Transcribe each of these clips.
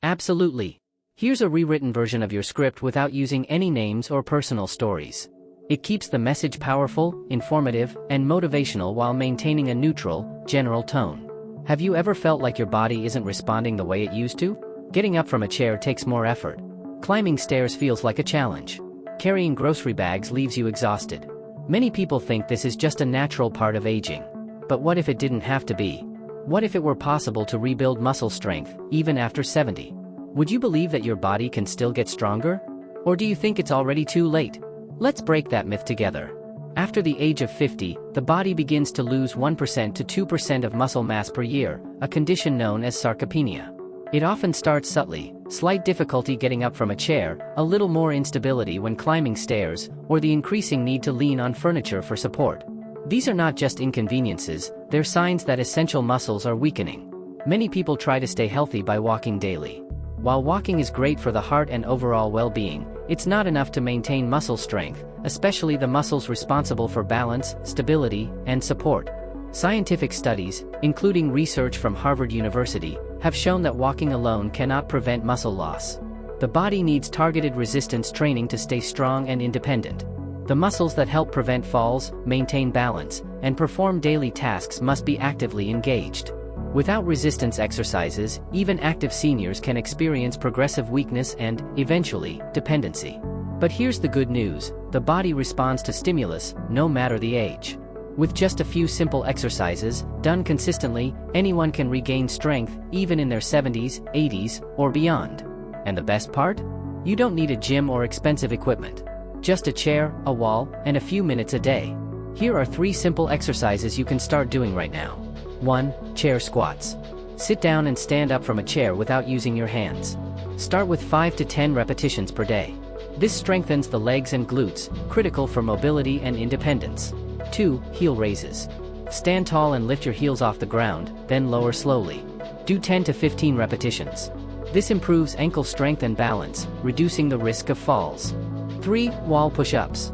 Absolutely. Here's a rewritten version of your script without using any names or personal stories. It keeps the message powerful, informative, and motivational while maintaining a neutral, general tone. Have you ever felt like your body isn't responding the way it used to? Getting up from a chair takes more effort. Climbing stairs feels like a challenge. Carrying grocery bags leaves you exhausted. Many people think this is just a natural part of aging. But what if it didn't have to be? What if it were possible to rebuild muscle strength, even after 70? Would you believe that your body can still get stronger? Or do you think it's already too late? Let's break that myth together. After the age of 50, the body begins to lose 1% to 2% of muscle mass per year, a condition known as sarcopenia. It often starts subtly: slight difficulty getting up from a chair, a little more instability when climbing stairs, or the increasing need to lean on furniture for support. These are not just inconveniences, they're signs that essential muscles are weakening. Many people try to stay healthy by walking daily. While walking is great for the heart and overall well-being, it's not enough to maintain muscle strength, especially the muscles responsible for balance, stability, and support. Scientific studies, including research from Harvard University, have shown that walking alone cannot prevent muscle loss. The body needs targeted resistance training to stay strong and independent. The muscles that help prevent falls, maintain balance, and perform daily tasks must be actively engaged. Without resistance exercises, even active seniors can experience progressive weakness and, eventually, dependency. But here's the good news: the body responds to stimulus, no matter the age. With just a few simple exercises, done consistently, anyone can regain strength, even in their 70s, 80s, or beyond. And the best part? You don't need a gym or expensive equipment. Just a chair, a wall, and a few minutes a day. Here are 3 simple exercises you can start doing right now. 1. Chair squats. Sit down and stand up from a chair without using your hands. Start with 5 to 10 repetitions per day. This strengthens the legs and glutes, critical for mobility and independence. 2. Heel raises. Stand tall and lift your heels off the ground, then lower slowly. Do 10 to 15 repetitions. This improves ankle strength and balance, reducing the risk of falls. 3. Wall push-ups.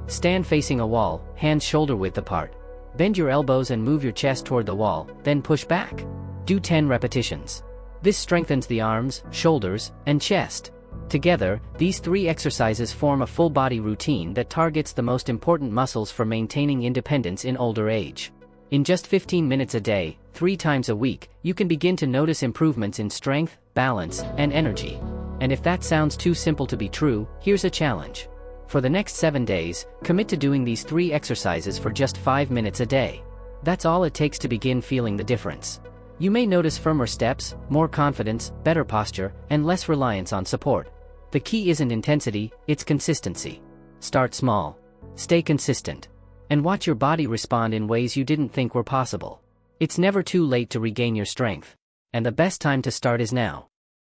Stand facing a wall, hands shoulder width apart. Bend your elbows and move your chest toward the wall, then push back. Do 10 repetitions. This strengthens the arms, shoulders, and chest. Together, these 3 exercises form a full-body routine that targets the most important muscles for maintaining independence in older age. In just 15 minutes a day, 3 times a week, you can begin to notice improvements in strength, balance, and energy. And if that sounds too simple to be true, here's a challenge. For the next 7 days, commit to doing these 3 exercises for just 5 minutes a day. That's all it takes to begin feeling the difference. You may notice firmer steps, more confidence, better posture, and less reliance on support. The key isn't intensity, it's consistency. Start small. Stay consistent. And watch your body respond in ways you didn't think were possible. It's never too late to regain your strength. And the best time to start is now.